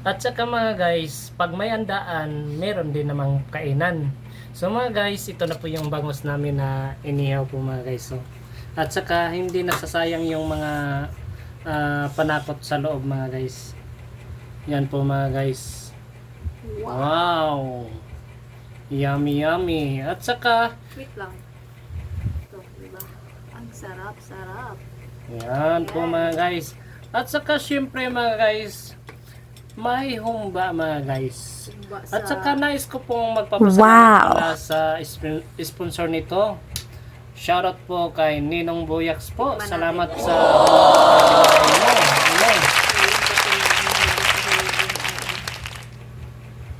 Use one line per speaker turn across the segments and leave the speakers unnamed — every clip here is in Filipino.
At saka mga guys, pag may andaan, meron din namang kainan. So mga guys, ito na po yung bangus namin na inihaw po mga guys. So, at saka hindi nasasayang yung mga panakot sa loob mga guys. Yan po mga guys. Wow! Yummy yummy. At saka
Wait lang. Ito, diba? Ang sarap.
yan po mga guys. At saka syempre mga guys, may humba mga guys. At saka nais ko pong magpapasalamat pala sa sponsor nito. Shoutout po kay Ninong Boyax po. Salamat sa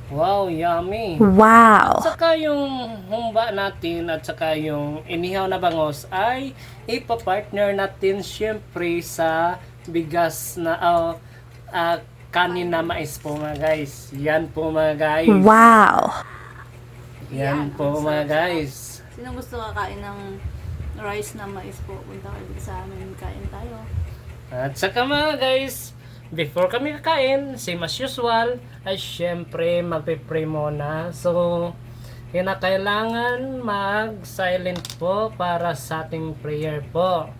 wow, yummy.
Wow.
At saka yung humba natin at saka yung inihaw na bangos ay ipapartner natin syempre sa bigas na kanin na mais po mga guys. Yan po mga guys.
Wow.
Yan po mga guys.
Sino gusto kakain ng rice na mais po? Punta kayo dito sa amin, kain tayo.
At saka mga guys, before kami kakain, same as usual, ay syempre magpe-pray muna. So, kailangan mag-silent po para sa ating prayer po.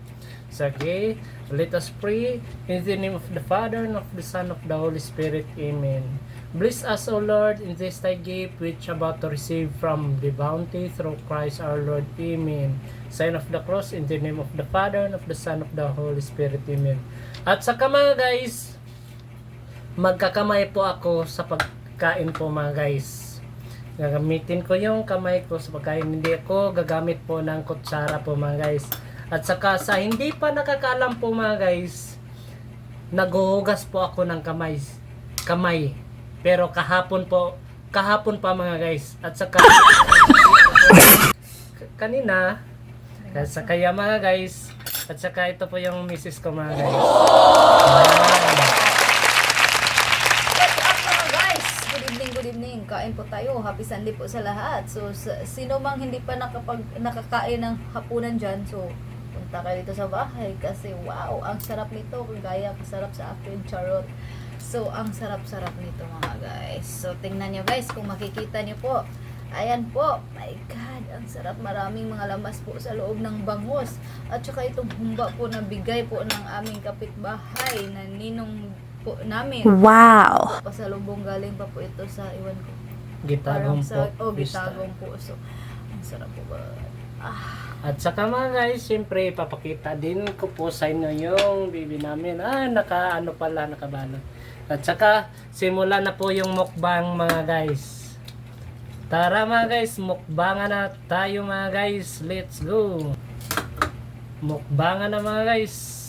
So, okay, let us pray in the name of the Father, and of the Son, of the Holy Spirit. Amen. Bless us, O Lord, in this thy gift which about to receive from the bounty through Christ our Lord. Amen. Sign of the cross in the name of the Father, and of the Son, of the Holy Spirit. Amen. At saka mga guys, magkakamay po ako sa pagkain po mga guys. Gagamitin ko yung kamay ko sa pagkain. Hindi ako gagamit po ng kutsara po mga guys. At saka sa hindi pa nakakaalam po mga guys, naghuhugas po ako ng kamay. Pero kahapon pa mga guys. At saka kanina, kaya mga guys, at saka ito po yung misis ko mga guys.
Good evening. Kain po tayo. Happy Sunday po sa lahat. So, sino mang hindi pa nakakain ng hapunan dyan, so, punta kayo dito sa bahay kasi wow, ang sarap nito. Kagaya kasarap sa akin, charot. So, ang sarap-sarap nito mga guys. So, tingnan nyo guys, kung makikita nyo po. Ayan po. My God, ang sarap. Maraming mga lamas po sa loob ng bangus. At saka itong humba po na bigay po ng aming kapitbahay na ninong po namin.
Wow.
Pasalubong galing pa po ito sa iwan ko.
Gitagong po.
Gitagong po. So, ang sarap po ba?
At saka mga guys, siyempre ipapakita din ko po sa inyo yung baby namin. Nakabalot. At saka simula na po yung mukbang mga guys. Tara mga guys, mukbangan na tayo mga guys. Let's go. Mukbangan na mga guys.